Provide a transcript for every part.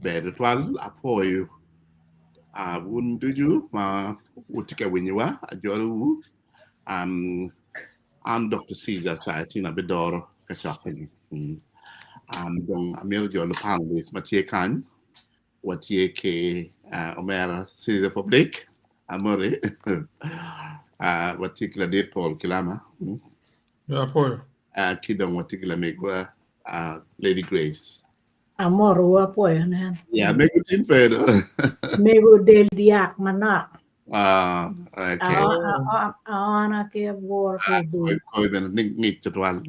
bed twal apoyo wun do you ma utika winyiwa ajoru um Dr. Caesar Chatina Bedoro Kachakani. Dong Amir Jolo Panelist Mathieu Khan, what ye ke Omera Caesar Public, Amore, what tikla de Paul Kilama, Yeah, for Kidong what tikla megwa Lady Grace. Amor wa po yan. Yeah, make it in better. Maybe del diak mana. Okay. Ana ke bor ke de. Koi ben nik chatual.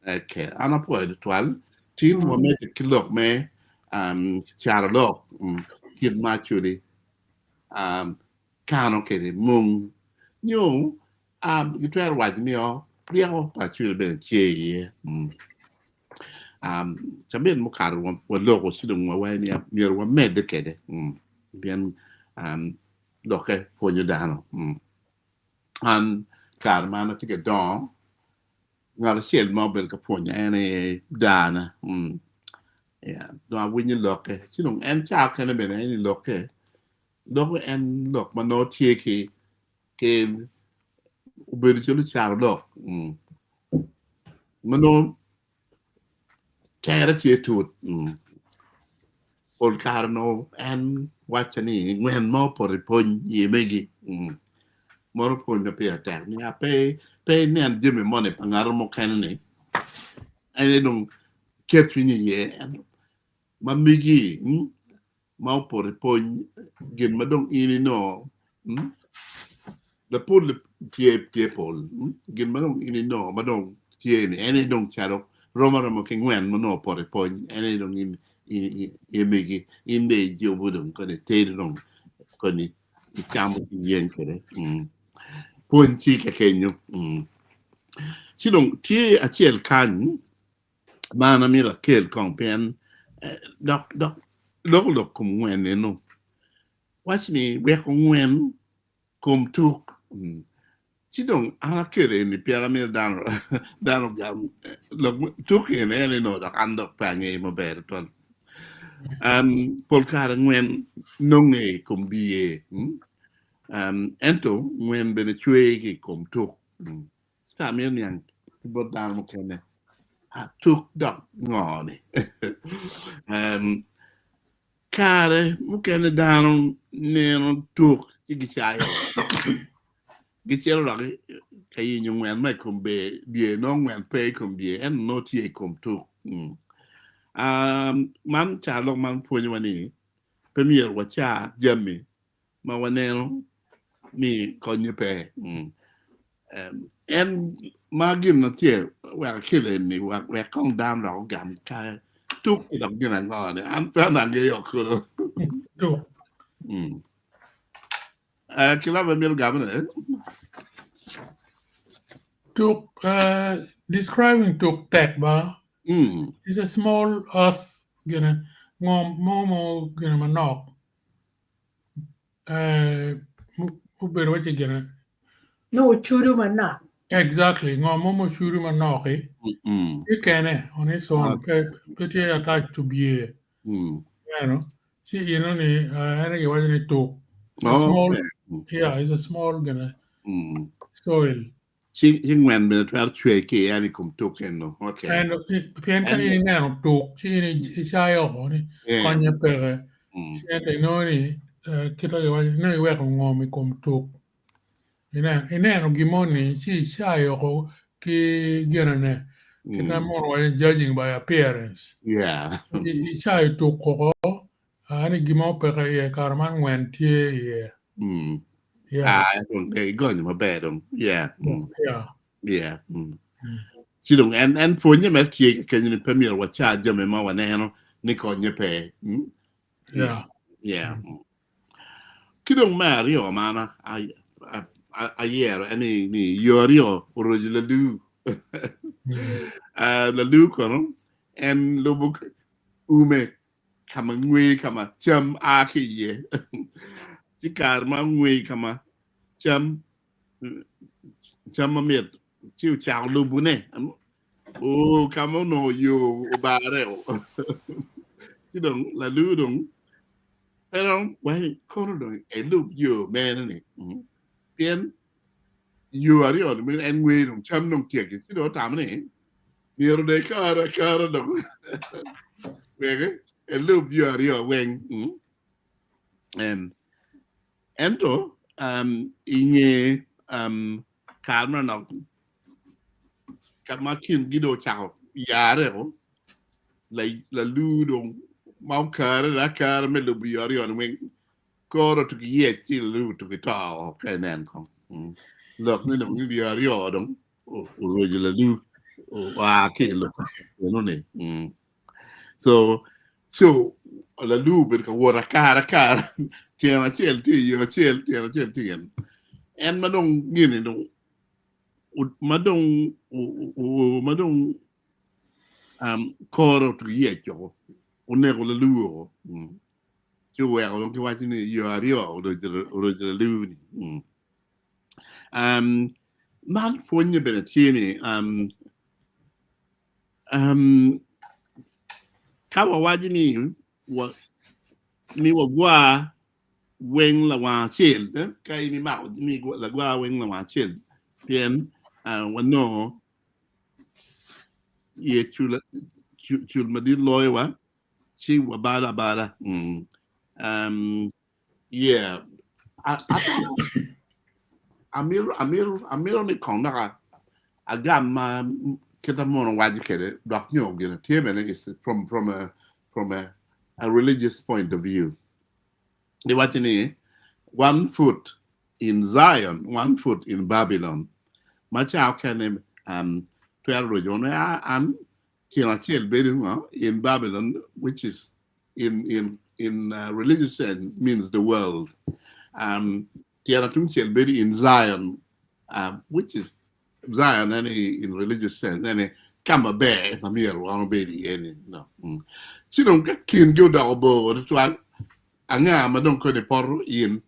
Okay. Ana po chatual. Tin mo me kilok me Caro Lok kid machuli kano ke mung you you try to watch me all real machuli ben che saben mo karo wo loko sidong wa ni mi ro me de kede bien doke ponyo dano kar mana tike don ngal siel mo bel ka ponya ene dana yeah do I win you look sidong en cha kana ben ni loke dok en lok mano tie ke uberi chulu Caro Lok mano tera tie tut ol karno en wachani ngwen mo por pon yemegi moro pon na pe attack ni ape pe ne an jeme mone pangaro mo kanne ene dong ketwini ye mamigi mau por pon gen madong ini no the pool tie pol gen madong ini no madong tie ni ene dong charo roma ke ngwen mo por pon ene dong in yemegi inde jobudong ko de te dong ko ni ikamo yen kede pon chi ka kenyo sidong tie achiel kan mana mira kel kong pen dok kum ngwen no wachni we ko ngwen kum tuk sidong ana kere ni pyramid dan gam lok tuk ene no da andok pange mo ber ton polkar ngwen nonge kum biye ento ngwen bene chwe ki kum tuk sa mir nyang bodan mo kene tuk dok ngoni kare mukene danon nenon tuk igichayo gichelo lagi kayi nyungwen mai kumbe bie no ngwen pe kumbie en no tie kum tuk man Caro Lok man ponyo wani premier wacha jami ma waneno mi konye pe en magin na tie wa kile ni wa kong dam ro gam ka tuk dok gina ngone an pa na ge yokuro tuk kila ba mir gam ne tuk describing tuk tek ba is a small earth gonna momo gonna manok ubero wache gonna No churu mana. exactly momo shuru manok you can on its own pretty attached to be you know see you know ni I think it wasn't tuk small yeah it's a small gonna soil chi ngwen be twa chwe ke ani kum tuk no okay and pian kan ni na tuk chi ni chayo ni konya pere siete no ni kita le wa no we ko ngomi kum tuk ina no gimoni chi chayo ko ki gerane kita more judging by appearance yeah chayo tuk ko ani gimo pere ye karman wen tie ye yeah I don't go in my bed yeah yeah chi dong en fonye me tie ke ni premier wacha jame ma waneno ni konye pe yeah kidong mario mana ayer ani ni yorio orojula du la du kono en lobuk ume kama ngwe kama cham akiye chikar ma ngwe kama cham met chiu chao lubune kama no yo obare chứ đừng là lưu đừng phải không vậy con đừng em lưu nhiều mẹ này biến nhiều ở đây mình em quên đồng chăm đồng kiệt chứ đó tạm này nhiều đây Caro đừng về cái em lưu nhiều ở đây quen em đó nghe Carmen nó các má kim cái đồ chào giá đấy không là lưu đồng máu Caro là Caro mới lưu nhiều ở đây mình có được cái gì chỉ lưu được cái trò cái nền không lộc nên đồng như ở đây đồng rồi là lưu cái lộc nó này so la lưu bên cái water cara thì mà chơi thì em mà đông như này đông mà đông Caro được gì cho này có la lưu chứ vậy còn cái gì này giờ đi rồi lưu mà phun như bên kia nàyเขาบอกว่าที่นี่ว่ามีว่าเวงละว่าเชลนะใครมีบอกมีละว่าเวงละว่าเชลเพียนวันโนเยชูมาดิลอยวะชีวบาลาyeah Amir niของนะคะagama kita mau wajib kede doknya gitu tiap mana is from a religious point of view di wajib ni 1 foot in Zion 1 foot in Babylon macam kene 12 region kira beri in Babylon which is in religious sense means the world kira tung beri in Zion which is Zion in religious sense kama bear mamir wana bedi no sidon ka kin jo da obo tuan anga ma don ko de por in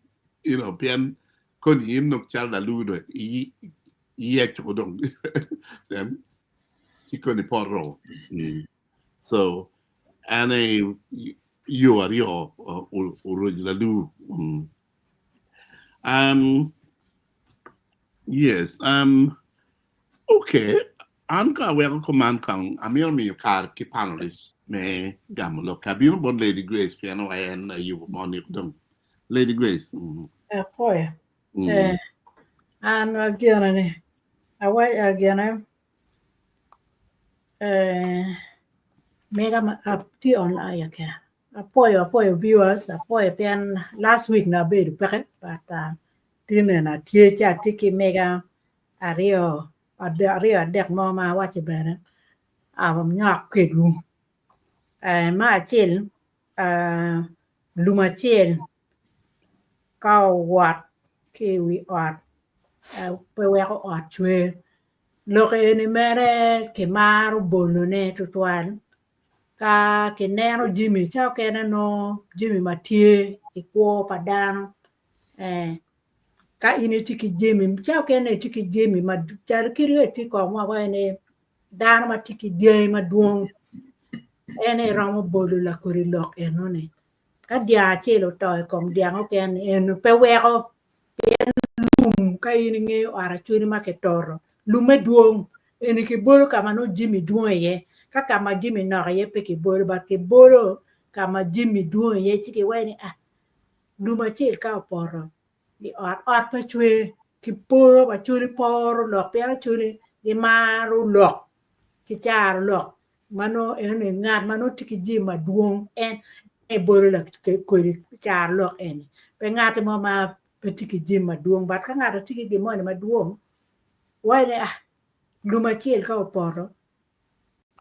pian ko ni no chal da lu do ye to don then ki ko ni porro so ane yo ario o la lu yes okay anka wel command kang amir mi kar ki panelist me gamlo kabin bon Lady Grace piano and you monik dum Lady Grace poi an again ni awai again mega up ti online ya poi viewers poi pen last week na be but tine na tie cha tiki mega ario dek mo ma wa che bere am nyak ke lu ma chel luma chel ka wat ke wi at pe we ko at chwe lo ke ni mere ke maru bonu ne tutwan ka ke nero Jimmy chao ke no Jimmy matie ikwo padano ka ini tiki Jimmy chao ke ne tiki Jimmy ma char kiri ti ko ma wa ne dan ma tiki die ma duong ene ramo bolu la kuri lok enone ka dia chelo toy kom dia ngo ken en pe weko pen lum ka ini nge ara chuni ma ke toro lume duong ene ke bolu ka mano Jimmy duong ye ka kama Jimmy no ye pe ke bolu ba ke bolu kama Jimmy duong ye tiki wa ni luma chel ka poro di art pa chwe ki poro ba churi poro lok pe churi di maru lok ki char lok mano ene ngat mano tiki Jimmy duong en e bolu la ke ko char lok en pe ngat mo ma pe tiki Jimmy duong ba ka ngat tiki Jimmy ma duong wa ni luma chel ka poro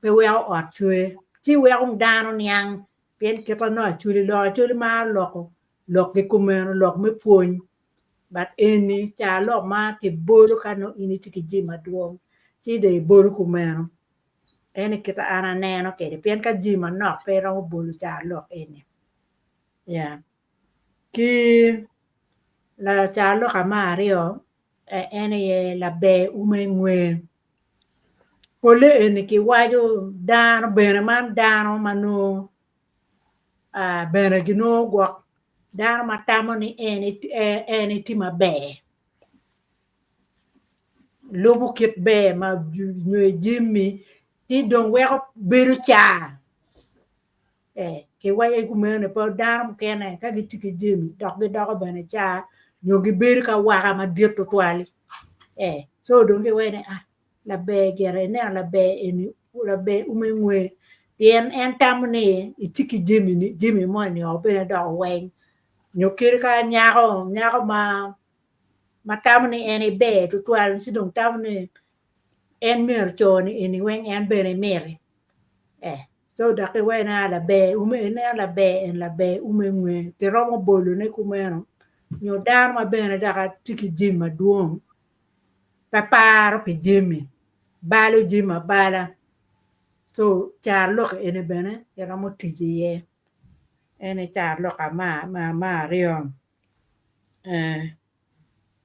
pe we art chwe chi we ong dano nyang pen ke pa no churi ma lok ke kumero lok me puon but eni cha lok ma ke bolu kano ini tiki Jimmy duong chi de bolu kumero eni kita ana neno ke pen ka Jimmy no pe ro bolu cha lok eni ya ki la cha lok amario eni la be umengwe Pole ene ki wajo dano bere man dano mano bene gino gwok dano matamo ni eni ti maber lumu kit be ma nywe jimmi ti dong weko beru cha ke waye kumene po dano kene ka gitiki jimmi dok bene cha nyo gi beru ka waka ma diet to twali so dong ke wene la be gere ne la be eni la be umengwe bien en tamne itiki jimmi mo ni obe do wen nyo kir ka nyako ma tamne eni be to twali si dong tamne en mer choni eni wen en bene mere so da ke wena la be en la be umengwe te romo bolu ne kumeno nyo dar ma bene da ka tiki jimma duong paparo pe jimmi balo jimma bala so Caro Lok ene bene era mo tiji ye ene Caro Lok ma riom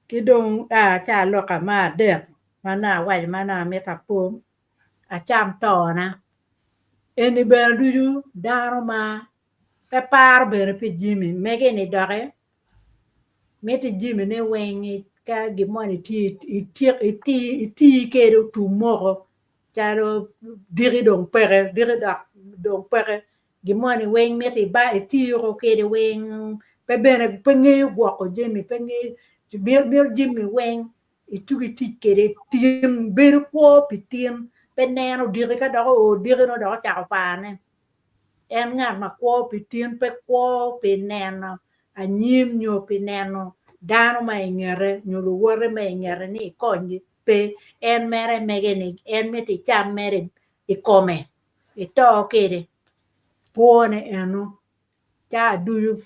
kidong Caro Lok ma dek mana waj mana metapom acham to na ene bene duju daro ma paparo bene pe jimmi mege ni doke meti jimmi ne wengi ka gimoni ti ke do tu moko Caro diri dong pere dong pere gimoni weng meti ba ti ko ke de weng pe bene pengi gwoko jimmi pengi bir jimmi weng itugi ti ke de tim beru ko pitim peneno diri ka do diri no do cha pa ne en ngat ma ko pitim pe ko pineno anyim nyo pineno dano ma ingere nyo wore ma ingere ni konyi pe en mere megeni en meti cham mere ikome ito kede pone eno cha du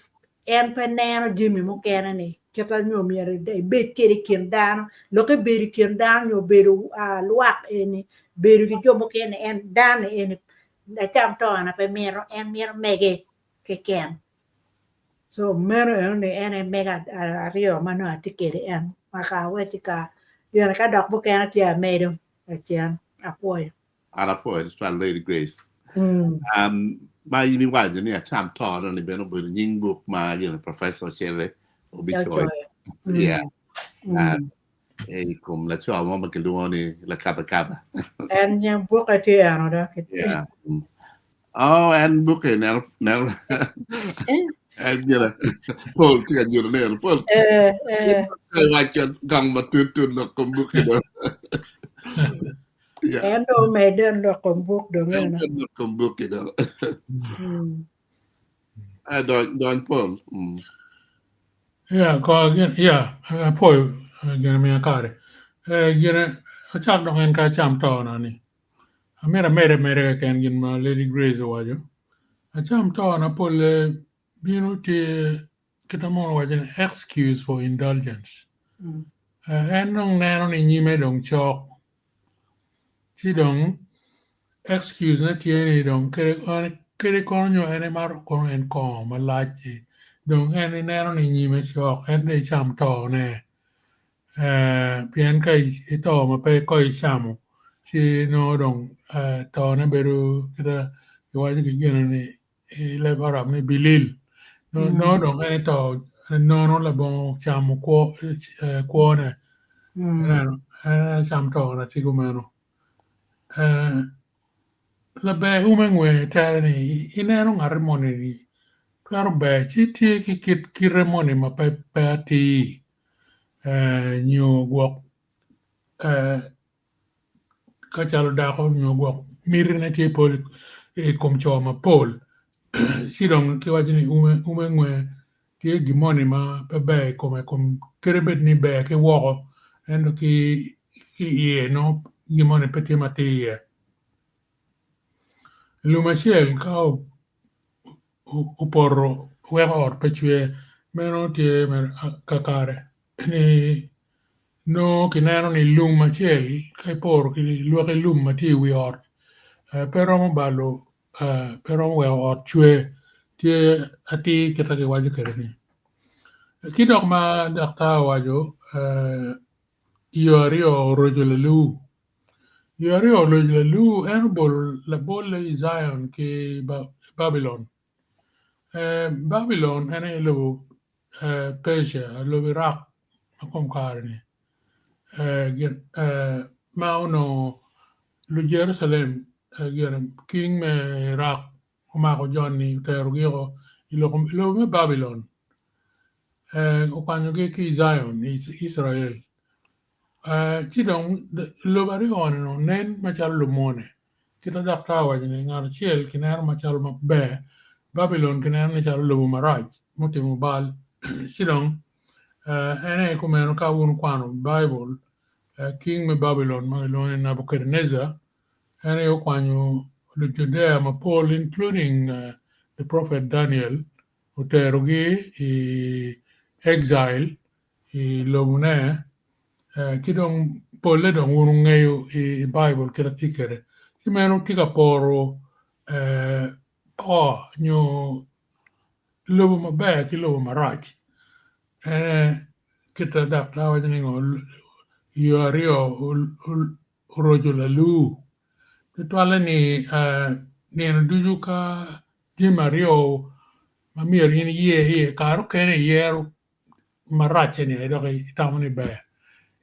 en peneno jimmi mo kene ni kita nyo mere de bet kede kin dano lo ke beri kin dano nyo beru luak eni beru ki jomo kene en dano eni da cham to na pe mero en mero mege ke ken so mero ene mega ario mano atikere en maka wetika yana ka dok bukan tia medo achian apoy it's one Lady Grace ma yini waje ni acham to ni beno bo ning book ma Professor Chele obi choy kum la cho mo ke duoni la kaba en nyam book atia no da and book and and Paul ti ne Paul like gang ma tutun no kum book en do meden do kum book do ngena kum book don't Paul ko again Paul again me kare gene chak do en ka cham to na ni mere ken gin ma Lady Grace wajo acham to na Paul binu ti kita mo wajo excuse for indulgence en nong neno ni nyime dong chok chi dong excuse na tiene dong kere konyo ene mar kono en ko malachi dong ene neno ni nyime chok en de cham to ne pien kai ito ma pe ko chamo chi no dong to ne beru kira iwaji ki gena ni le barab ni bilil no dong ene to no la bon chamo ko ne cham to na tigumeno la be umengwe tani ineno ngarmoni ni karo be chitie ki kit kiremoni ma pe ati nyo gwok ka chalo dako nyo gwok mirine tie pol kom choma pol sidong ki wajini umengwe tie gimoni ma pe be kom kerebet ni be ke woko endo ki iye no gimoni peti mati iye Lumachiel ka uporo weko ot pechwe meno tie kakare ni no kineno ni lum achiel ka iporo ki lweke lum mati wi ot pero mo balo pero mo weko ot chwe tie ati kita ki wajo kere ni kidok ma dakta wajo yori o rojo le lu Yori o lu en bol le Zion ki Babylon. Babylon ene lo Persia lo Iraq akom karni ma uno lo Jerusalem king me Iraq ma ko Johnny terugiro lo me Babylon o panyo ki Zion Israel ti dong lo bari ono nen machal lo mone kita dak tawa ni ngar chiel kinar machal be Babylon kinar ni chal lo maraj mutimo bal sidong ene kumeno ka un kwano Bible king me Babylon ma lo Nebuchadnezzar ene yo kwanyo the Judea ma Paul including the prophet Daniel uterogi i exile i lomune kidong Paul dong un ngayo i Bible kira tikere kimeno tika poro nyo lobo mabe ki lobo marach kita dak tawa ni ngol yorio rojo la lu tutwala ni no duju ka jimario mamir yin ye karo kene yeru marache ni edo kai tamani be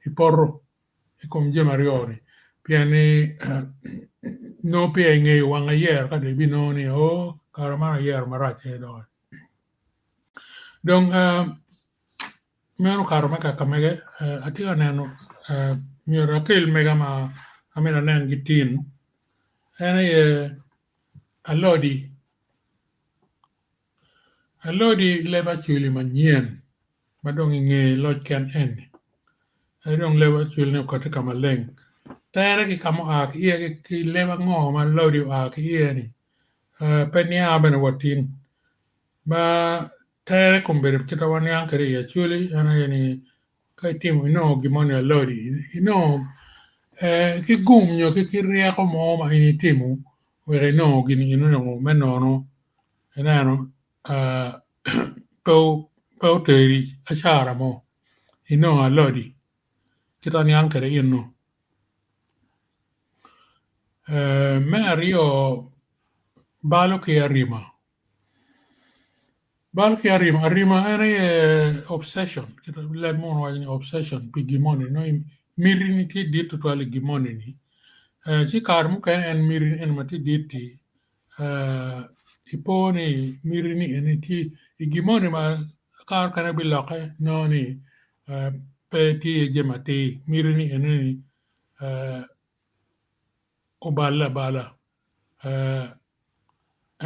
iporro ikom jimario ni piani no pia nge wanga yer ka de binoni karo mana yer marache edo donc meno karo meka kamege atika neno mira kel mega ma amena nen gitin ene alodi leba chuli manyien madong nge lod ken en adong leba chuli ne kote kama leng tere ki kamo ak iye ki leba ngo ma lodi ak iye ni penia abena watin ba tere kumbere kita wani ankere ya chuli ana yani kai timu gimoni alodi ki gumnyo ki rieko mo ma ini timu were gini menono enano pau teri ashara mo alodi kita ni ankere me ario balo ki arima ene obsession kita le mo wani obsession pi gimoni mirini ti ditu twali gimoni ni ci karmu kan en mirini en mati diti iponi mirini en ti gimoni ma kar kana biloke noni pe ti jemati mirini en ni bala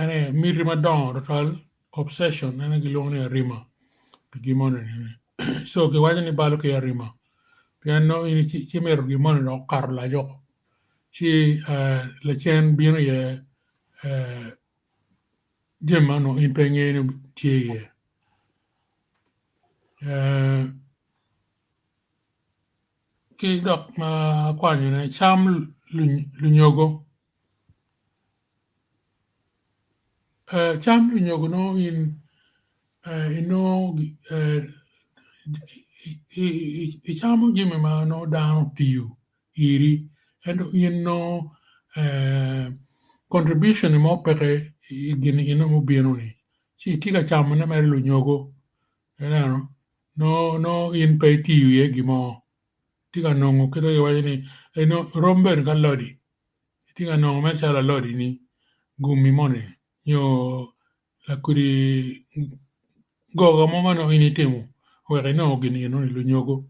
ane miri ma don total obsession ane giloni rima gimoni ni so ke wajani balo ke rima piano ini ci mer gimoni no karla joko ci le chen bino ye gemano impegneno tie ki dok ma kwanyo ne cham lunyogo cham lunyogo no chamo gime ma no dano tiu iri endo contribution mo pere gini mo bino ni ci tika chamo na mer lunyogo no in pe tiu ye gimo tika nongo kito ye wajini romben ka lodi tika nongo mer chala lodi ni gumi mone la kuri goga mo mano initimu were gini lunyogo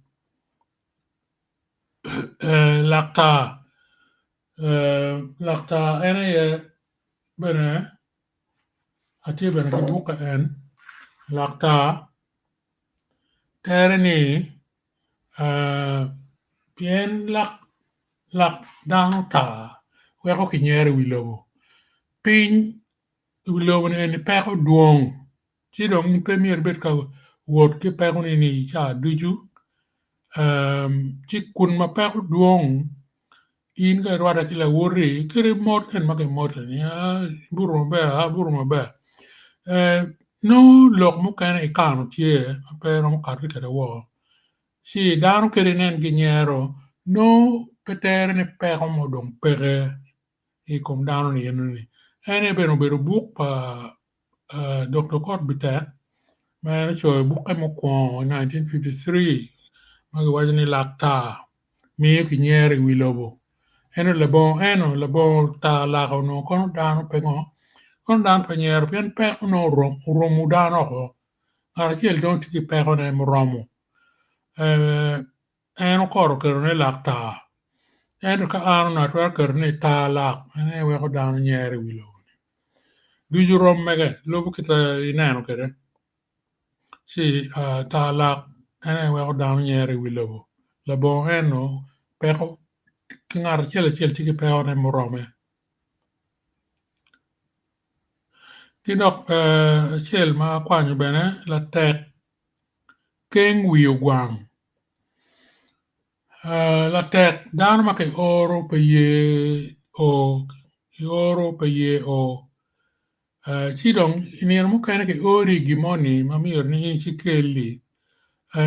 lakta ene ye bene ati bene ki buka en lakta tere ni pien lak dano ta weko ki nyere wilobo piny wilobo ni eni peko duong ci dong premier bet ka wot ki peko ni cha duju ci kun ma peko duong in ka rwada ki la wori kiri mot en maki mot ni buru mabe no lok mu kene ikano tie pero mo karri kere wo si dano kiri nen ki nyero no petere ni peko mo dong peke i kom dano ni ene beno bero buk pa Dr. Cott Bitet man choy book mo ko 1953 magi wajani lakta mi ki nyeri wilobo eno le bon ta la no kon dano pengo kon dan penyer pen pe no romu dano ko ar kiel don tiki pe ko ne romu eno kor ker ne lakta eno ka ano na twer ker ne ta lak ene we ko dano nyeri wilobo du ju rom mege lobu kita inano kere si ta lak ene we ko dano nyeri wilobo le bon eno pe ko kingar kiel tiki pe ko ne rome Kinok chiel ma kwanyo bene la tek keng wiyo gwang. La tek dano ma ke oro pe ye o chi dong inir mo kene ke ori gimoni ma mir ni in si kelli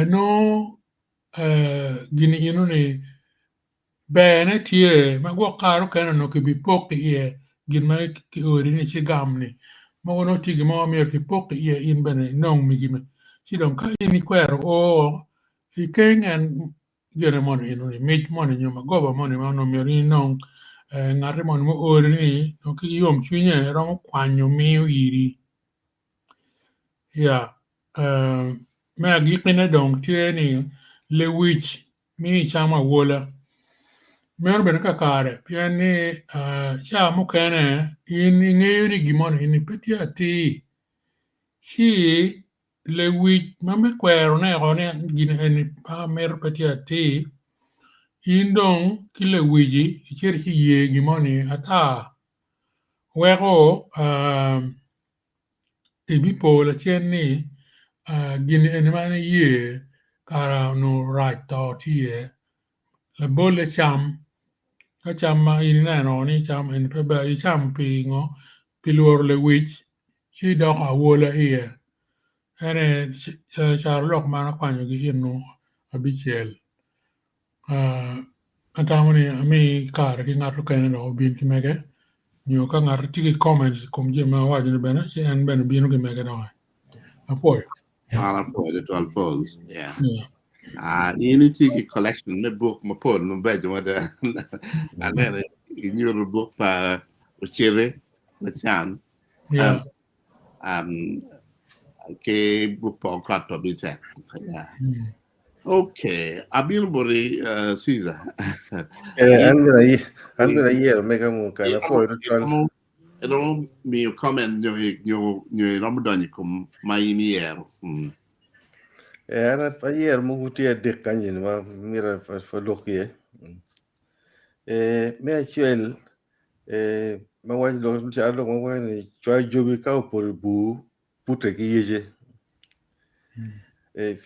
no gini ino ni bene tie ma gwa karo kene no ke bi pok ye gin ma ke ori ni chi gamni ma wono tigi ma mir ke pok ye in bene nong mi gime chi dong ka ini kwero o i keng en gere mon ino ni mij mon nyuma goba mon ma no mir ni nong ngare mon mo ori ni no ki yom chunye romo kwanyo miyo iri ya me agikine dong tie ni le wich mi chama wola mer bene ka kare pien ni cha mo kene in ng'eyo ni gimon in peti ati chi le wich ma me kwero ne one gin en pa mer peti ati in dong ki le wiji icher chi ye gimoni ata weko ibipo la chien ni gin en mane ye kara no right to tie la bolle cham ka cham ma in neno ni cham en pe ba I cham pingo piluor le wich chi dok awola ie ene Caro Lok mana kwanyo gi ino abichiel atamani ami kare ki ng'ato kene no bin ki mege nyo ka ng'ato tiki comments kum je ma wajo ni bene si en bene bino ki mege no apoyo apoyo to alfos yeah ini tiki collection ne book ma pol no bejo ma da anene in your book pa uchere na chan yeah ke book pa kat to bite yeah okay abil bori Caesar andra yer mega mun kana foi total ero mi comment nyo Ramadan kum mai ni ero ana pa yer mu guti de kanyin ma mira fa lokie me actuel ma wa lo cha lo ma wa ni chwa jobi ka por bu putre ki yeje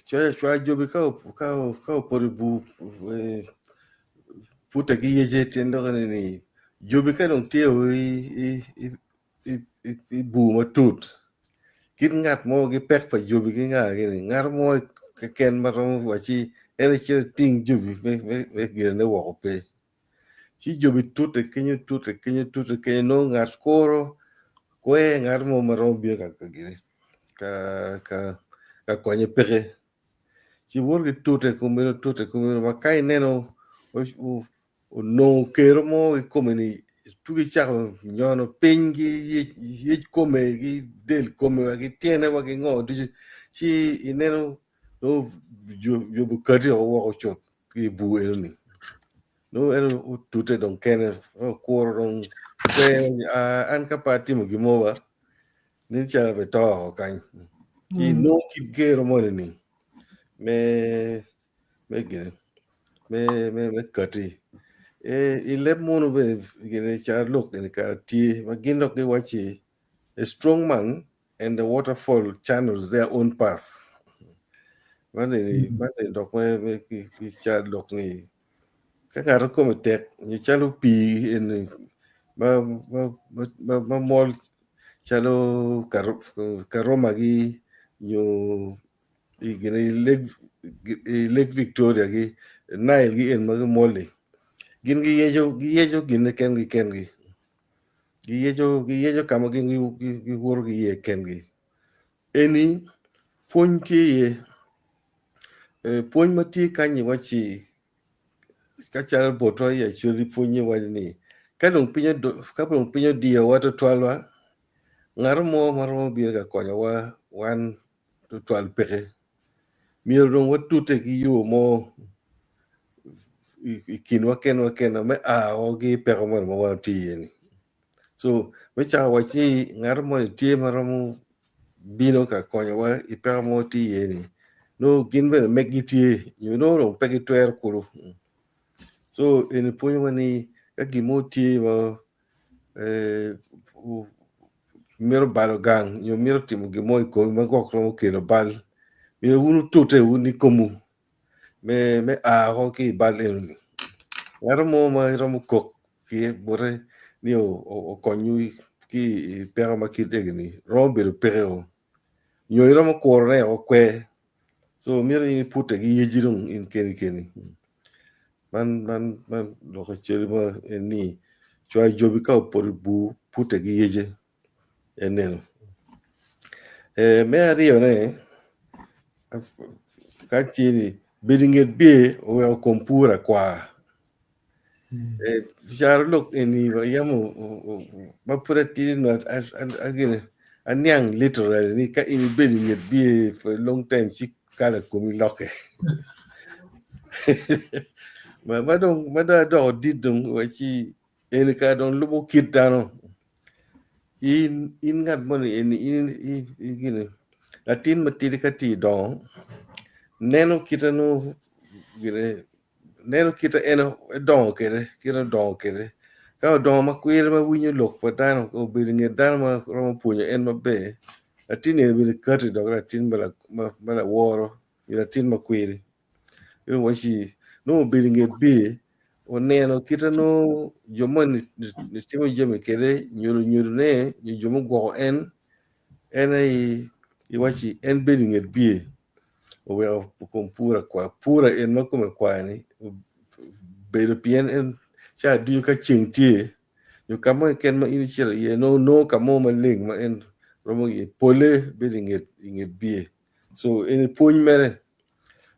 chwa jobi ka por bu putre ki yeje tendo ni jobi ka dong tie i bu ma tut kit ngat mo gi pek pa jobi ki ngar mo ke ken ma ro wa chi ene chi ting jobi me gi ne wo pe chi jobi tut ke no ngar koro kwe ngar mo ma ro bi ka gi ka ko nye peke chi wor gi tut ko ma kai neno o no kero mo ko ni tugi chak nyono pingi ye come gi del come gi tiene wa gi ngo di chi ineno no yo bu kadi o wa chot ki bu ni no eno tute don kene o kor don kwe an kapati mo gi mo wa ni cha be to kan chi no ki kero mo ni me gene me kati ilep mono be gene Caro Lok in karti magino ke wachi a strong man and the waterfall channels their own path mane dok me ki Caro Lok ni ka ngaro ko tek ni chalo pi en ma mol chalo karoma gi yo igene Lake Victoria gi Nile gi en ma mole gin gi yejo gin ken gi giyejo kama gi wor gi ye kengi eni fonti pony mati kanyi wachi kachal boto ya churi ponye wani kadong pinyo dia wato twalwa ngarmo marmo biga konyo wa wan to twal peke miyo dong watute ki yo mo ikin waken me ogi peke mo wan tiyeni so mecha wachi ngarmo ni tie marmo bino ka konyo wa ipeke mo tiyeni no ginbe megi tie you know no pegi twer kuru so in ponyo wani ka gimo tie ma miro balo gang yo miro timo gimo iko ma gokro kelo bal yo unu tote uni komu me ho ki bal eni ngaro mo ma romo kok ki bore ni o konyu ki pera ma ki degni rombe pere o yo romo korne o kwe so miro ni pute gi yejirung in keni man lo ka cheri ma ni chwa jobi ka por bu pute gi yeje eneno me ario ne ka chiri bilinget bie o kompura kwa Caro Lok eni yamo mapura tiri no agine anyang literally ni ka ini bilinget bie for a long time chi kala kumi loke mada didum wachi eni ka don lubo kitano in ngat moni eni in gine latin matiri ka ti don neno kitano gine neno kita eno don kere ka don ma kwere ma winyo lok pa dano o bilinge dano ma romo punyo en ma be latin eni bili kati dog latin bala woro latin ma kwere ino wachi no bilinge be o neno kita no jomo ni timo jeme kere nyuru ne ni jomo go en i wachi en bilinge be o we kom pura en ma come kwa ni bedo pien en cha du ka chingtie yo kamo ken ma ini chira ye no kamo ma ling ma en romo ye pole bilinge bie so en puny mere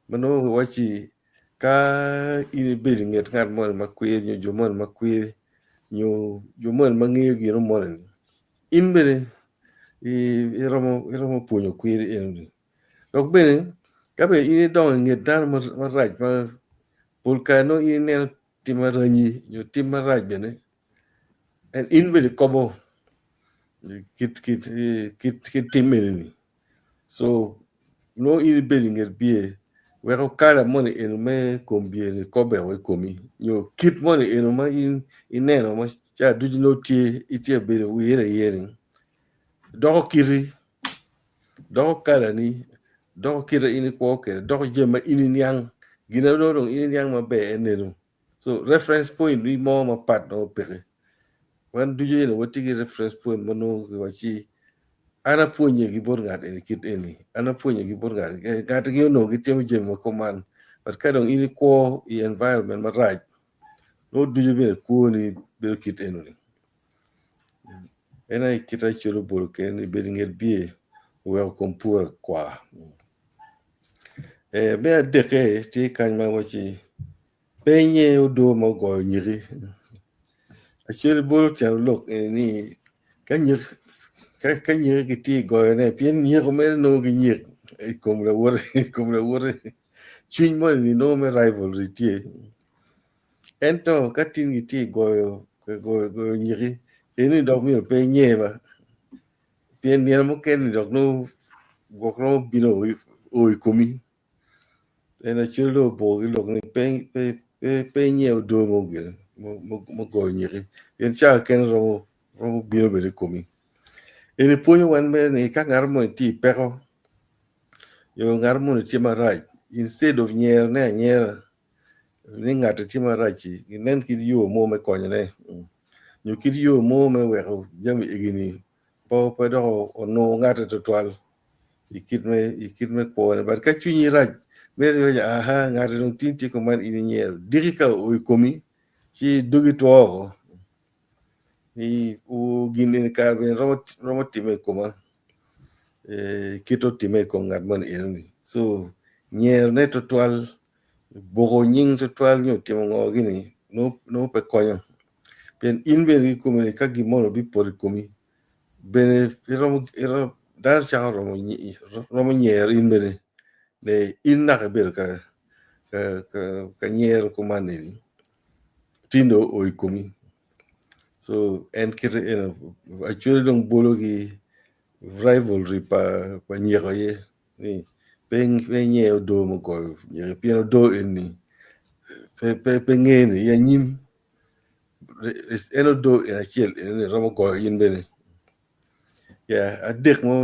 mano wachi ka ini bilinge ngat mo ma kwe nyo jomon ma kwe nyo jomon ma ngiyo gino mo in bene i romo punyo kwe en dok bene kabe ini don nget dan ma raj ma pulkano ini ne timaranyi yo timaraj bene en in bene kobo kit timeni so no ini bilinge bie wero kala moni enu me kombie ni kobe we komi yo kit moni enu ma ineno ma cha duji no itie bere yere doko kiri doko kala ni doko kira ini ko ke doko jema ini nyang gina do ini nyang ma be enenu so reference point ni mo ma pat no pere wan duji ne wati reference point mono wachi ana punye gi bor ngat eni kit eni ana punye gi bor ngat gat gi no gi temo jema ko man but kadon ini ko i environment ma right no duji be ko ni be kit eni ena kita chulo bol ken ni bilinget bie wel kompura kwa be deke ti kan ma wachi penye odo mo go nyiri a chulo bol Caro Lok ni kan nyiri ki ti go ne pien nyiri me no gi nyiri comme la wore chuin mo ni no me rivalry ti ento katin gi ti go nyiri eni dog mi penye ba pien ni mo ken dog no gokro bino o komi ena chulo bo gi lok ni penye odo mo gel mo go nyiri en cha ken ro bino be komi eni ponyo wan me ni ka ngarmo ti pero yo ngarmo ti maraj instead of nyer ni ngata ti maraj nen ki yo mo me konyo ne yo ki yo mo me we jami igini po do no ngata to twal ikit me ko ne bar ka chunyi raj mer yo aha ngata no tinti ko man ini nyer dirika o komi ci dogi to ni u gini kar ben romo time kuma kito time ko ngat man ni so nyer ne total bogo nying total nyo timo ngo gini no pe konyo pen in ben ko me ka gimono bi por komi bene romo dar cha romo nyer in bene le in na ka ber ka nyer ko manini tindo o komi so en kire en actually dong bologi rivalry pa nyero ye ni pen nye do mo ko ye piano do ni pe ngene ya nyim eno do en achel en romo ko yin bene ya adek mo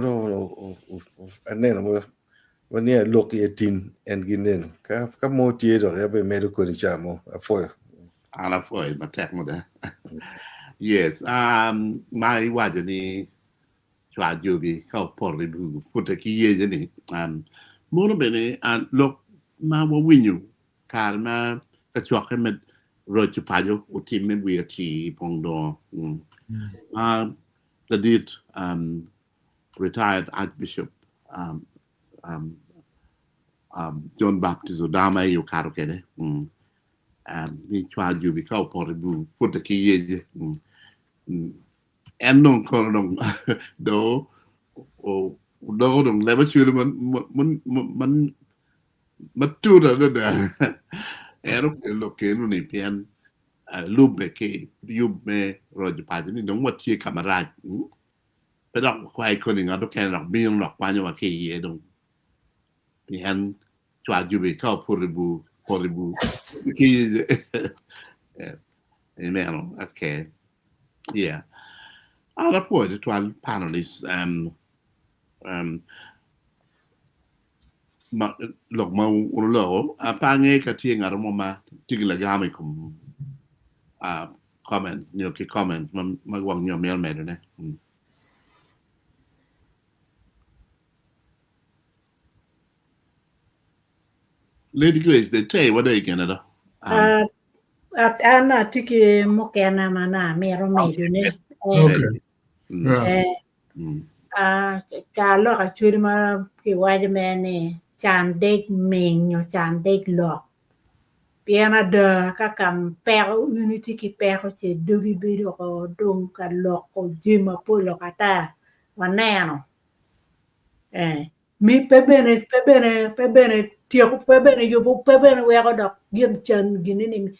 aneno mo wania lok ye tin en gineno ka mo tie do ya be medo ko ni chamo afoyo ala foi matek mo da yes my wajo ni chwa jubi ka por bu puta ki ye ni mono bene lok ma wo winyu kar ma ka chwa ke met ro chu pa yo o tim men wi ti pong do the did retired Archbishop John Baptist Odama yu karo kede ni chwa jubi ka por bu puta ki ye en non kono non do o do non leva chule man matura da ero che lo che non è pian lube che me rojo page ni non wati camarade però qua con in altro che no bin no quando ma che ye don pian chwa jubi ka poribu che meno okay yeah allora poi to al panelists ma lok ma ulo pange ka tie ngaro mo ma tigla game kum comments nyo ki comments ma wang nyo mel me ne Lady Grace they tell what they can ana tiki mokena mana mero medo ne Caro Lok churi ma ki waje mene chan dek ming nyo chan dek lok piana de ka kam pero unity ki pero che dogi bido ko dong ka lok ko jima polo kata waneno mi pebene tieko pebene yobo pebene weko dok gin chan gini ni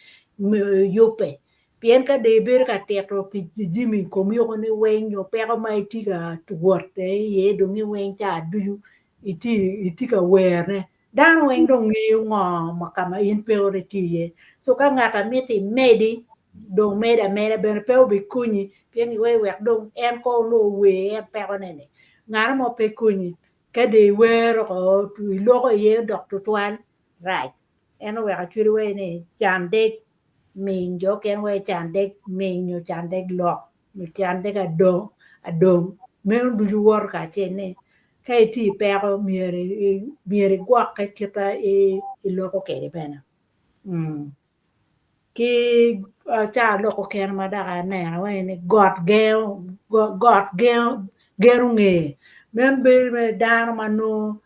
yope pien ka de ber ka teto pi jimi kom yoko ni wen yo pero ma itiga tuwot ye dongi wen cha duyu iti ka werne dan wen dong ngiu ngo makama in pero de tiye so ka ngata miti medi dong meda ben pero bi kunyi pien we wek dong en ko lo we en pero nene ngara mo pe kunyi ka de wero ko tu loko ye dok tuan right en we ka chiri we ni chan dek mình jo ken we chan dek mình nyo chan dek lok mi chan dek adong men du ju wor ka chene kai ti pero miere gwa ka kita loko ke de bena ki cha loko ken ma da ne we ni god gel nge men be dano mano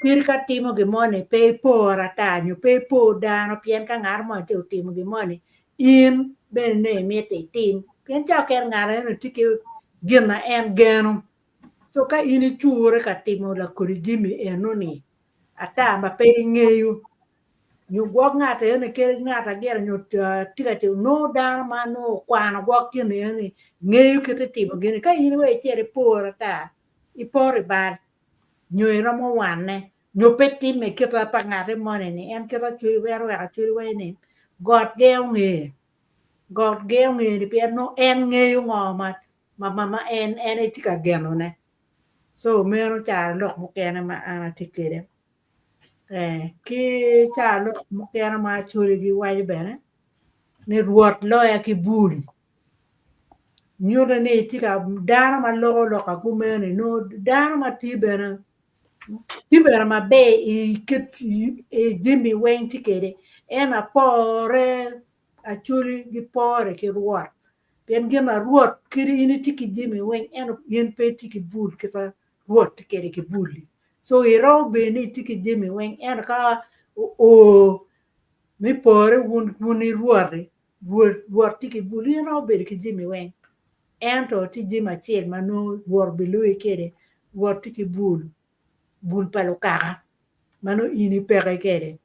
pirka timo gimone pe pora tanyo pe po dano pien ka ngar mo te timo gimone in ben ne mete tim pien cha ken ngare no tiki gima en geno so ka ini chure ka timo la korigimi enoni ata ma pe ngeyu nyu gwok ngate ne ke ngata gera nyu tika te no dano mano kwana gwok kini ni ngeyu kete timo gini ka ini we chere pora ta I pore bar nyo romo wane nyo peti me kita pangare mone ni en kita churi wero ya churi we ni god geo nge ni pia no en nge yo ma en tika geno ne so mero cha lok mo kena ma ana tikere ki cha lok mo kena ma churi gi waje bene ni ruot lo ya ki bul nyure ne tika dana ma lo ka kumene no dana ma tibena ma be jimmy wen tikere ena pore achuri gi pore ki ruot Pian gina ruot kiri ini tiki jimi weng eno yen pe tiki bul kita ruot kere ki buli. So iro be ni tiki jimi weng eno ka o mi pore wuni ruori ruot tiki buli iro be ki jimi weng. Ento ti jima chiel manu ruor bilui kere ruot tiki bul palo kaka manu ini peke kere.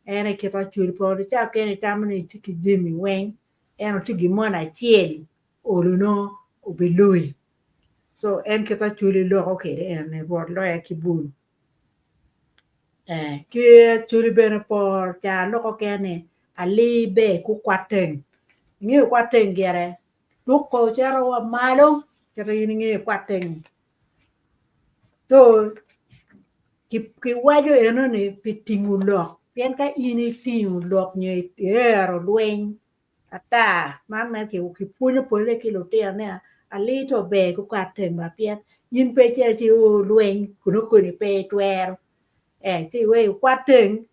Ene kita churi pore cha kene tamani tiki jimi weng eno tiki mona chiel oluno ubilui. So en kita churi loko kere en ruot loya ki bul. Ki churi bene por cha loko kene ali be ku kwateng. Ngi kwateng gere. Duko chero wa malo chero yini ngi kwateng. So ki wajo eno ni pitingu lok. Pien ka ini tingu lok nye ero lueng. Ata man ki punyo pole ki lotea nea ali to be ku kwateng ba pien. Yin pe chere chi lueng kuno kuni pe tuer. Chi we kwateng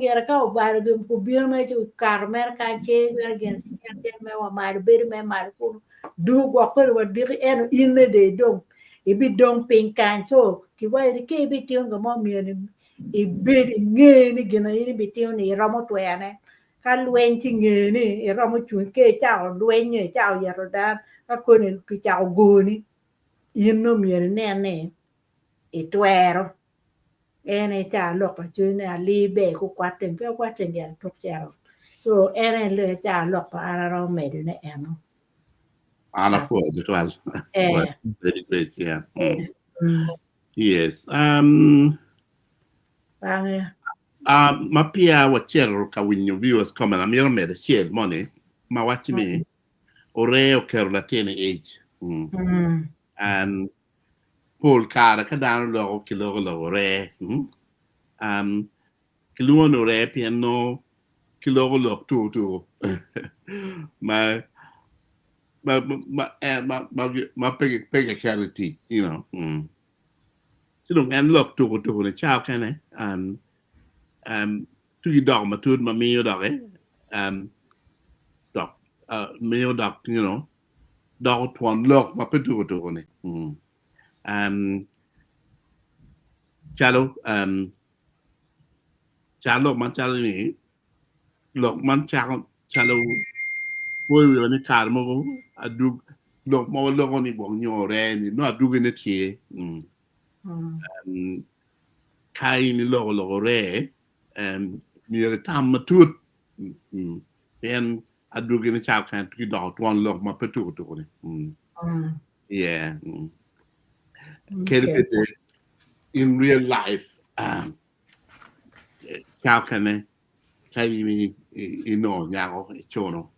gere ka ubara gum ku biyo me chi karmer ka che gere gere chi chen me wa mar beri me mar ku du gwa ko wa diri eno inne de dong ibi dong pin kan so ki wa ki ibi tion go mo mi ni ibi nge ni gina ini bi tion ni ramo tuene ka luen chi nge ni ramo chun ke chao luen ni chao ya rodan ka ko ni ki chao go ni inno mi ne ne e tuero ene cha lok pa chu ne ali be ku kwateng pe kwateng ya tok chero so ene le cha lok pa ara ro me ne eno Ana po as well. Very great, yeah. Yes. Bange. Mapia wa chero ka winyo viewers comment amiro me the share money ma wachi me ore o kero la tiene age. And Paul Cara ka down lo kilo re. Kilo no re piano kilo lo tu. My peg charity, you know. So don't end look to the child can to your dog, my tooth, my meal dog, dog, meal dog, you know, dog to one look, my potato to it. Chalo, chalo, man, chalo, look, man, chalo, boy, we only carmo, I do look more look on the one your end, not doing it here. Kai ni lo re, near the time, my tooth, and I do get a child can't get out one look, my potato to it. Yeah. Okay. In real life, how can I tell you, you know, now, chono,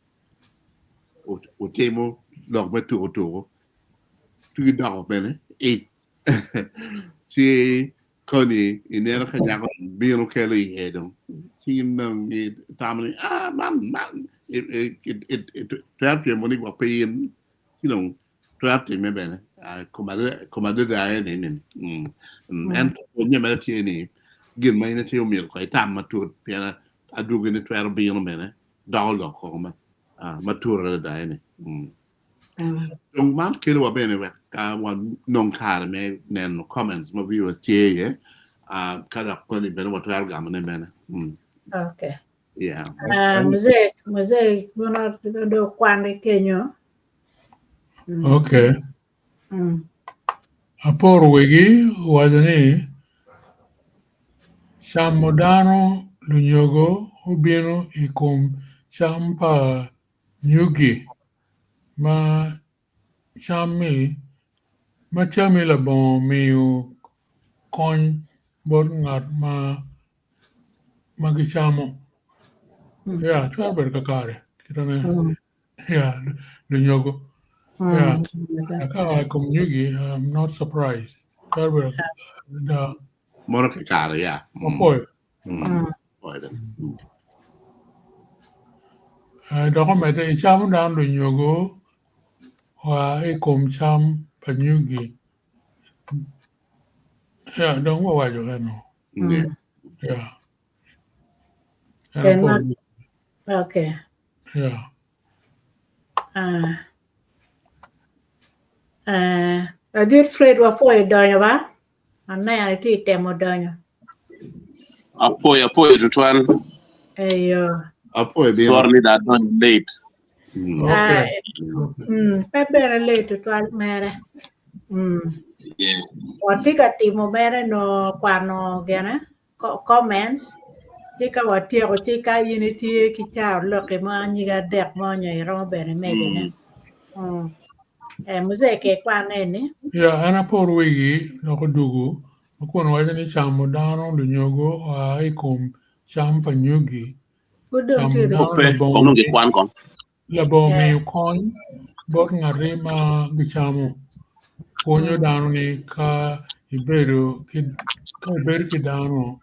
o temo, log betu to you dog, bene, eat. She, Connie, in the other Kajak, being Kelly head on. She, Tammy, man, it, trap your money for paying, you know, trap him, maybe. Commanded the iron and when you met any give my native milk, I tam matur piana, I do get it 12 being a minute, dollar home, mature the Don't man kill a benefit, one non car may then comments, my viewers, cut up only better what I got in a minute. Okay. Yeah. Mzee, kuna ndo kwande Kenya. Okay. Apor wigi wadani Sam modano lunyogo ubieno ikum champa nyugi ma chami ma chami la bon miu kon bor ngat ma gichamo ya chaber kakare kitane ya lunyogo ya aka kum nyugi I'm not surprised chaber da Monica car, yeah. Apoy. Doko mete icham dan lu nyogo wa ikum cham panyugi. Ya, dong wa wajo eno. Ya. Okay. Ya. Dia Fred wa foi donyo ba? Anna ti temo donyo. Apoio tutuan. Ayo. Apoio bem. Sorry that done late. Okay. Pebere late to al mere. Yeah. Watika timo mere no kwano gena comments. Chika watia ko chika unity ki chao loke ma nyiga dek mo nyai ro bere megene. Muse ke kwane ni. Yeah, ana por wigi no ko dugu. Ko no wajani chamo dano du nyogo ai kum cham panyugi. Kudong Cham tiru. dano Ope, kung nung kwan kong. Labo mi kon bot ngari ma bichamo. Ponyo dano ni ka ibedo ki dano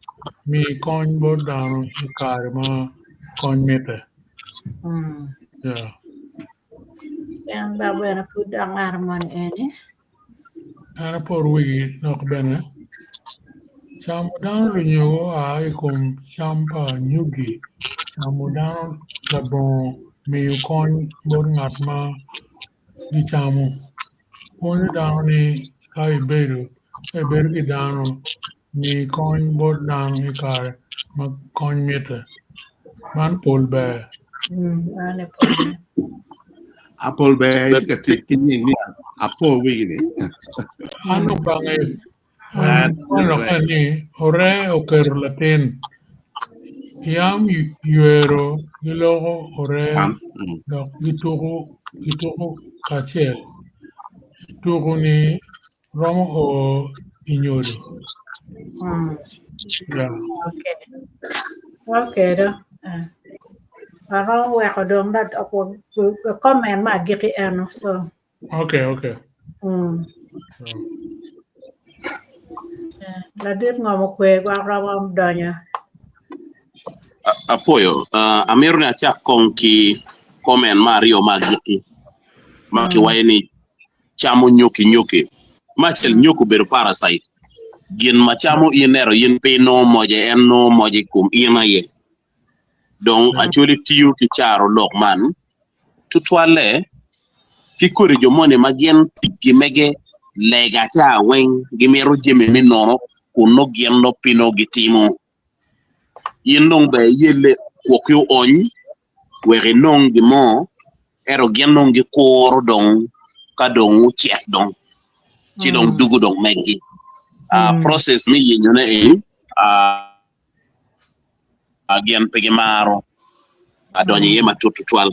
mi kon bot dano ikare ma kon mete. Yeah. Yang bawa na pudang arman ini. Ana por wigi nok bene. Chamo dano du nyogo ai kum champa nyugi. Chamo dano labo mi kon bot ngat ma bichamo. Ponyo dano ni ka ibedo ki dano mi kon bot dano ikare ma kon mete. Man pol be. Ane pun. Apple Bay itu ketik kini ni Apple begini. Ano bange ano kani ore oker latin. Yam yuero gilogo ore dok gituko kachel. Tuko ni romo o inyori. Yeah. Okay dah. Kalau aku dong dat aku komen mah gitu anu so. Okay. Ladir ngomong kue gua rawam danya. Apoio. Amir na chak kong ki komen Mario magiki. Maki waini chamo nyoki. Machel nyoku beru parasite. Gin machamo inero yin pe no moje en no moje kum ina ye. Donc actually tiyu ki Caro Lok man tutwale ki kori jomone magien tiki mege lega cha wen gimero jeme minono kuno giendo pino gitimo yinong be yele kokyo on were nong gimo ero giendo gi koro dong ka dong check dong ci dong dugu dong megi process mi yinyone again pege maro adonye yema tututwal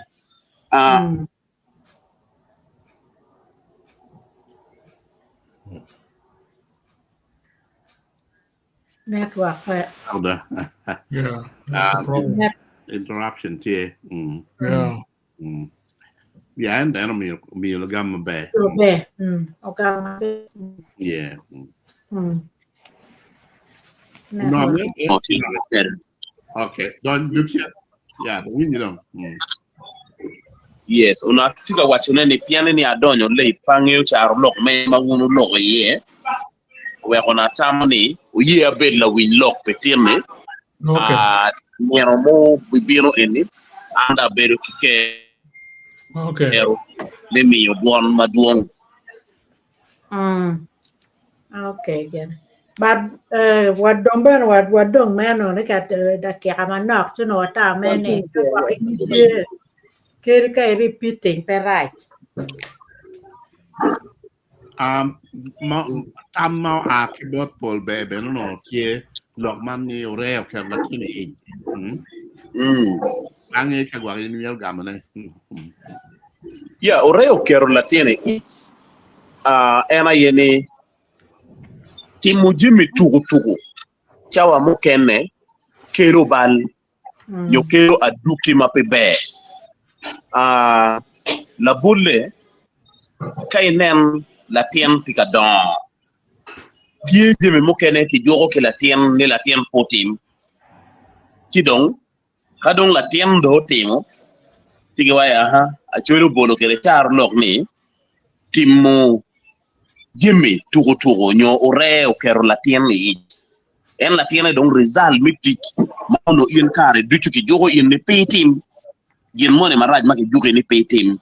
Network. Udah. Yeah. That's the problem. Interruption here. Yeah. Yeah, and then mi lagam be. Oke. Oke. Yeah. Network. Okay. Don't do it. Yeah, we need them. Yes, una tiga wachune ni piane ni adonyo le pangyo Caro Lok me mangunu lok ye. We kona tamani uye abed la win lok petirne. Okay. Nero mo bibiro eni anda beru kike. Okay. Le mi yoduan maduong. Okay, good. But wadong meno ne kat da kya manok tuno ta mene kiri kai repeating per right. Mau akibot pol bebe no tie lok man ni ore ke la kini ange ka gwa ni yel gamane Ya oreo kero latine ena yene timujimi tugu chawa mukene kero bal yo kero aduki mapebe la boule kainen la tien tika don die jeme mukene ki jogo ke la tien potim ci donc kadong la tien do timo tigi waya a cholo bolo ke le Caro Lok ni timo jeme tugu nyo ore o kero la tien ni en la tien donc result mitik mono yen kare duchu ki jogo yen ne petim yen mone maraj ma ke jogo ni petim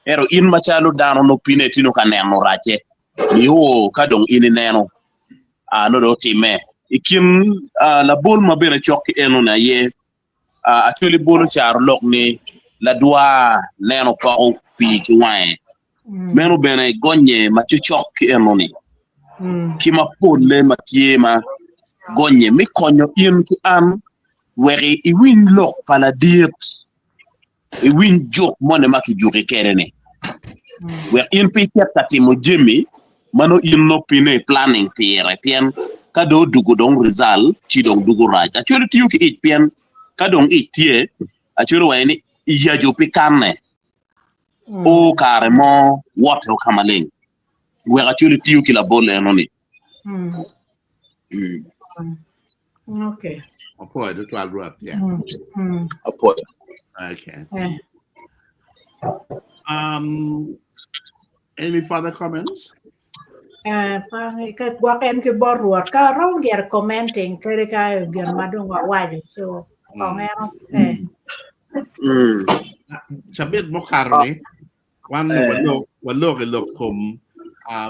ero in machalo dano no pine tino ka neno rache yo ka dong in neno no do time ikin la bol mabere chok eno na ye actually bolo Caro Lok ni la dua neno pa o pi ki wae meno bene gonye ma chok eno ni kima podle matie ma gonye mi konyo in ki an weri I win lok pala diet I win jok mone maki juke kerene where in picture tati mo jemi mano in no pine planning tiere pien kado dugu dong result chi dong dugu raj actually tiyu ki it pien kadong it tie actually wayni iyajo pikane o caremo water kamaling where actually tiyu ki la bole noni Okay. Apoy to 12 rep, yeah. Apoy. Okay. Any further comments? Gua em ke boruat ka raw dia commenting kere ka biar madong wa wadi so kongero Sabit mo karne wan walok ilok kum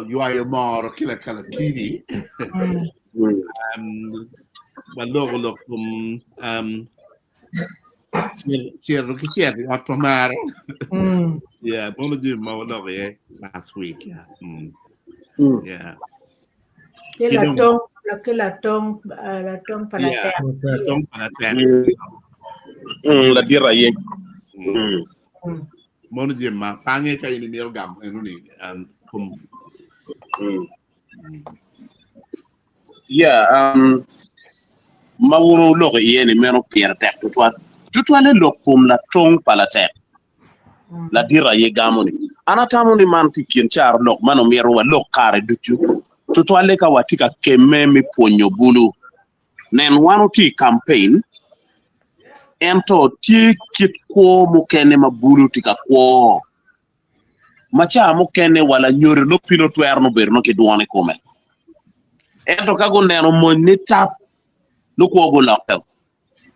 yuayo mor kila kini walok kum Cierro che certi 8 mare. Yeah, buono di walok last week, yeah. Yeah. la tong para yeah, tong para la tierra ye. Buono di ma pange ka ini mil gam ni kum. Yeah, mawuno lok yeni meno pierre tek tutwa le lok kum la tong pala tek la dira ye gamoni ana tamoni manti kin Caro Lok mano mero wa lok kare duchu tutwa le ka watika keme mi ponyo bulu nen wano ti campaign ento ti kit ko mo kene ma bulu tika ko macha mo kene wala nyore no pino twerno berno ke duone komen ento kago neno mo ni tap no ko go lokta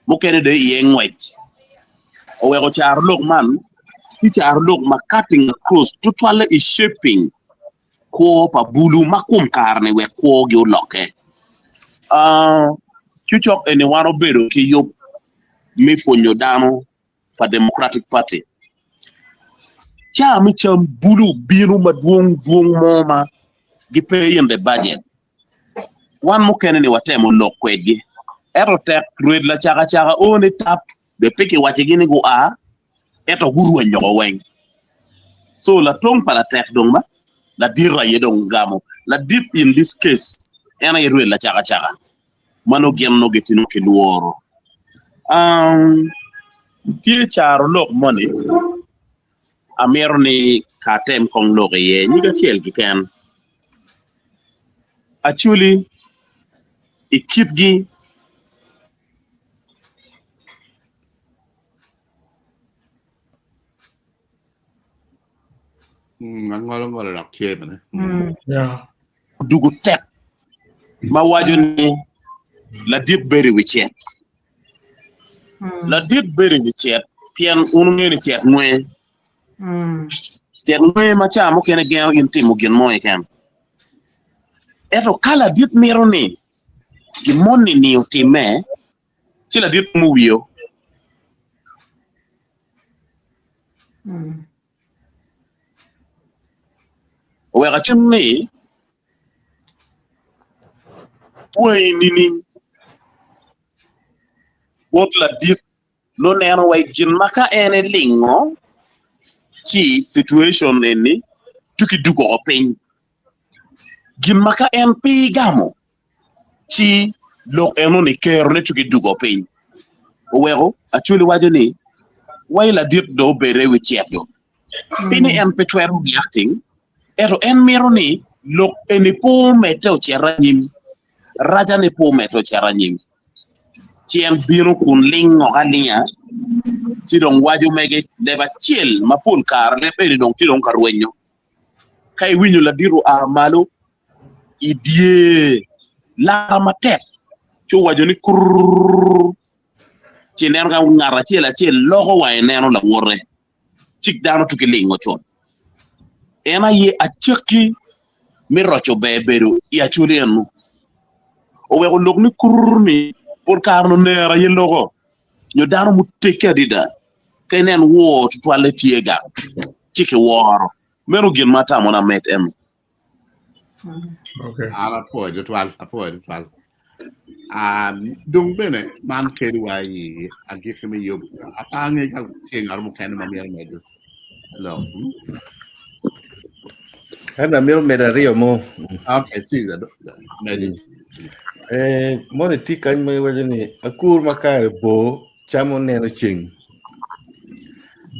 mo kene de yeng wait o we go Caro Lok man ti Caro Lok ma cutting across total is shaping ko pa bulu makum karne we ko go loke chuchok ene waro bedo ki yo mi fonyo dano pa Democratic Party cha mi cham bulu binu ma duong moma gi pay in the budget wan mo kene ni watemo Lakwed gi ero tek red la chaga oni tap be peke wache gini go eto guru nyogo weng so la tong para tek dong ma la dira ye dong gamo la dip in this case ena ye red la chaga mano gemno getino ke luoro tie Caro Lok money amerni katem kong lok ye ni ga tiel gi ken actually ikit gi ngolo la kebe Yeah. dugu tek ma waju ni la dip beri wi chet la dip beri wi chet pian unu ngeni chet mwe chet mwe ma cha mo kene geo inti mo gen moy ken eto kala dip mero ni gi monni ni utime ci la dip mu wiyo we ga chimni way nini wot la dip no neno way jin maka ene lingo ci situation eni tuki dugo open gin maka en pi gamo ci lo eno ni kero ne tuki dugo open wego actually wajo ni way la dip do bere wi cheto pini en petwer reacting eto en mero ni lo eni po meto cheranyim raja ne po meto cheranyim chien biro kun lingo galia ti dong waju mege leba chiel mapun kar le peni dong ti dong karwenyo kai winyo la diru malo idie la matek chu waju ni kur chinen ga ngara chiel logo wa neno la worre tik dano tuki lingo chon ena ye acheki mi rocho beberu ya chulienu o we ko lok ni kurni por karno nera yelogo nyo dano mu teke dida kenen wo to toilette yega chike woro meru gin mata mona met em Okay. Apoio twal. Dung bene man kedi wai agikeme yob apange ka tingar mo kan mamir medu. Lo. Ana miro medario mo. Okay, see that. Medu. Mo ne tika mai wajeni akur makare bo chamo neno ching.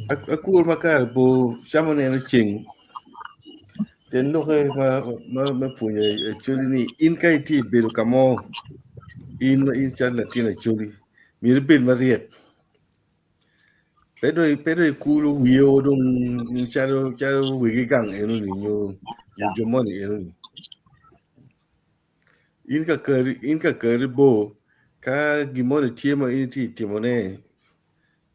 Akur makare bo chamo neno ching. Ten loke ma punya chuli ni in kai ti beru kamo in chan latina chuli. Mir bil mariet. Pero kulu wio dong charo wigi gang enu ni nyo jomoni enu ni. In ka kari bo ka gimone tiema in ti timone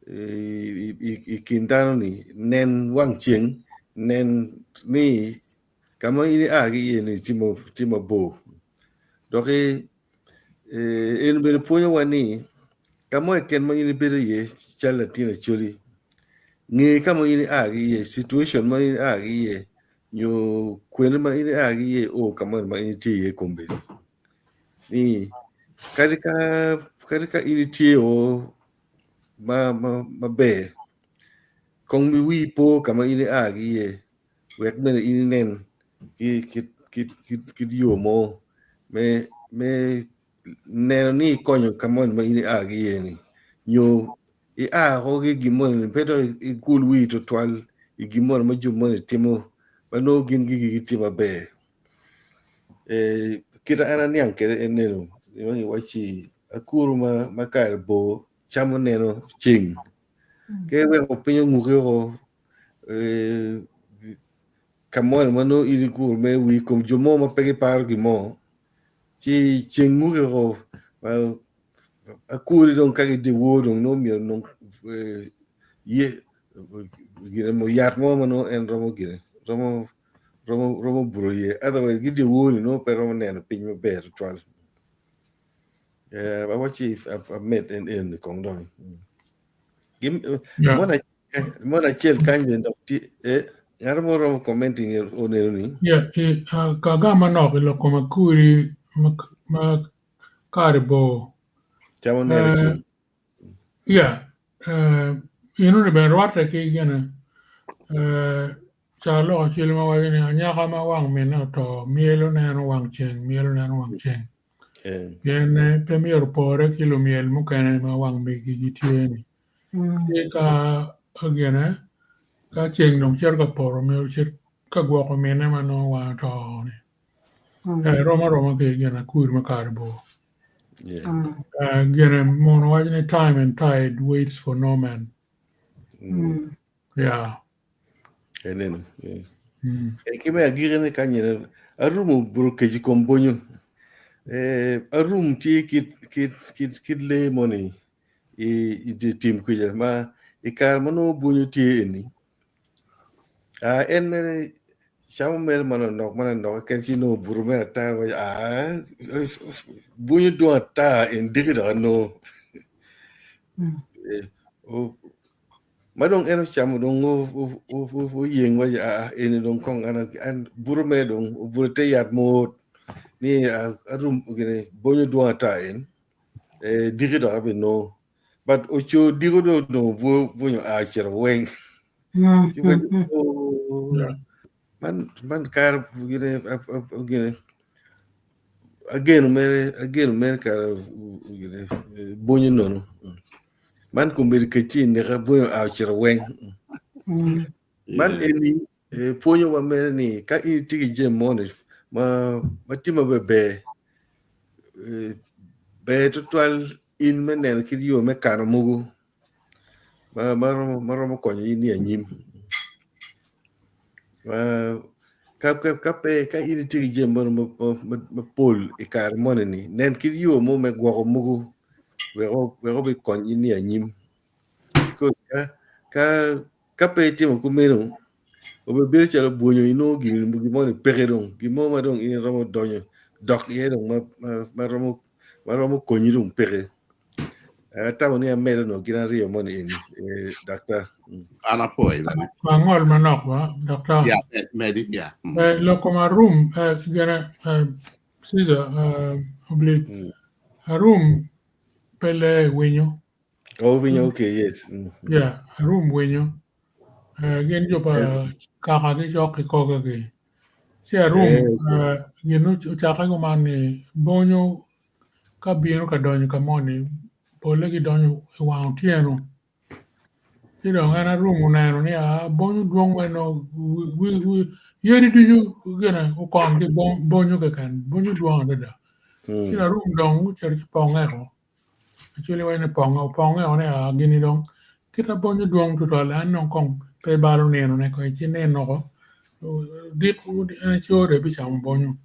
ikindano ni nen wang ching nen ni kama ini agi ni timo bo. Doke in bere punyo wani kama ken ma ini bere ye chala tina chuli. Ngi kama ini agi ye situation ma ini agi ye nyo kwene ma ini agi ye o kama ma ini ti ye kombe ni kadika ini ti o ma be kong mi wi po kama ini agi ye wek mene ini nen ki yo mo me neno ni konyo kama ma ini agi ye ni nyo I hoge gimon pero I cool we to twal I gimon ma jumon timo ma no gin gi timo be kita ana niang kere eneno ni wachi akuru ma kar bo chamo neno ching ke we opinyo nguke ko kamon ma no iri kur me wi kom jumo ma pege par gimo chi chingu ko akuri don kage de wodon no mi no ye gire mo yat mo no en romo gire romo buro ye otherwise gide woni no pero mo nen pin mo ber twal ba wachi I met in kong don gim mona chel kan ben dokti yar mo romo commenting on ni Yeah, kagama no lo koma kuri makaribo. chamo nen ching Yeah, inu ne ben rwata ki gana chalo chile ma wagini anyaka ma wang mena to mielo na no wang cheng yen premier pore kilo miel mukene ma wang mi gi tieni ka agene ka cheng nong cher ka poro miel cher ka gwako mena ma no wa to ni roma ke gana kur makaribo gana mono wagini time and tide waits for no man. Yeah. eneno kime agire ne kanyere arumo buru keji kombonyo arum ti kit le money I tim kuja ma ikar mano bunyo ti eni en mere chamo mere mana nok ken si no buru mere ta wa bunyo do ta en digida no madong eno chamo dong o yeng wa eni dong kong an buru me dong buru te yat mo ni arum gine bunyo do ta en digida abi no but ocho digodo no bunyo cher weng man kar gine again mere kar gine bunyo no man kumbir kechi ne ka bunyo cher weng man eni ponyo wa mere ni ka I tigi je mone ma tima be total in menen kid yo me kano mugu maromo konyo ini anyim ka ini tigi je mon ma pol ikar mone ni nen kid yo mo me gwako mugu we be konyo ini anyim because ka pe timo kumeno o be chalo bunyo ino gimo ni peredong gimo madong ini ramo donyo dok ye dong ma ramo konyidong pere tamo ni amedo no gina rio mon in doctor Ana poi bane. Mangol manok ba, doctor. Yeah, medi, yeah. Lokoma room, gana Caesar, oblique. A room pele winyo. Oh, winyo, okay, yes. Yeah, a room winyo. Gen jopa kaka ki choki koka ki. Si a room, genu chaka kumani bonyo ka bino ka donyo ka moni. Pole ki donyo wang tieno. You know, and a room unano ni a bonyo duong weno yeri duju gana ukong ki bonyo ka kan. Bonyo duong dada. Si a room dong chari pongero. Actually when pongero ni a gini dong. Kita bonyo duong tutal an nong kong pe balo neno ne ko chine no ko. Dik chore bicham bonyo.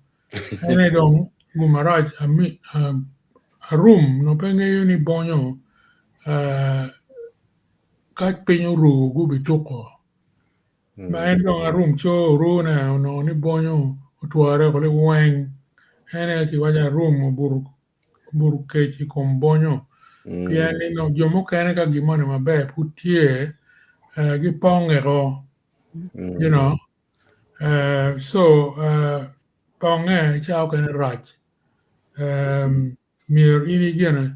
Ene dong gumaraj a room no penge yuni bonyo kat penyo ru gubi toko. Ma en dong a room cho ru na no ni bonyo tuare ko le weng. Ene ki waja room bur kechi kom bonyo. Piani no jomo kene ka gimone mabe putie gi pongero. You know. So ponge chao kene rach. Mir ini gene.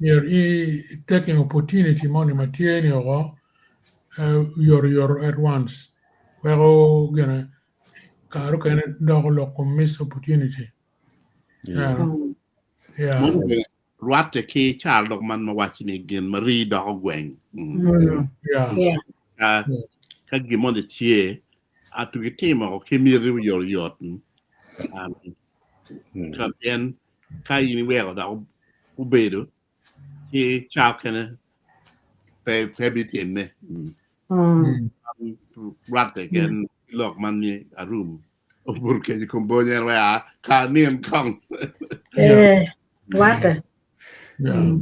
Mir ini taking opportunity money matieni ogo. You're at once. Pero gene Caro kene Caro Lok miss opportunity. Yeah. Ruat ki chal dok man mawachini gen mari dog gweng. Yeah. Ka gimon de tie atu ki tema o kemiri yor yoten. Ka bien ka yini wego da ubedo ki chal kene pe bitene. Ruat gen lok man ni a room. Porque de comboña wa ka niem kong. Water. Yeah.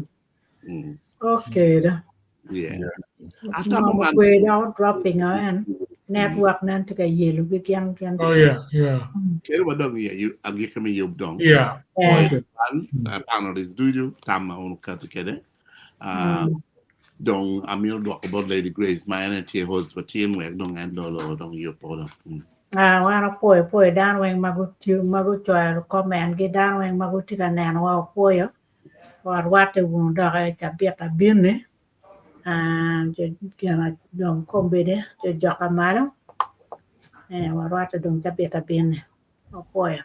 Okay da. Yeah. Mama kwe da dropping and network nan to ka yelu bi kyang. Oh yeah. Kero ba dong ya you agi kami yob dong. Yeah. Panelists do you tama on katu kede. Dong amil do about Lady Grace my energy host for team work dong and dolo dong yob odo. Wana poi dan weng magu choy comment gi dan weng magu tika nan wa poi war wate wun da ga chabeta binne je gana dong kombede je joka malo war wate dong chabeta binne poi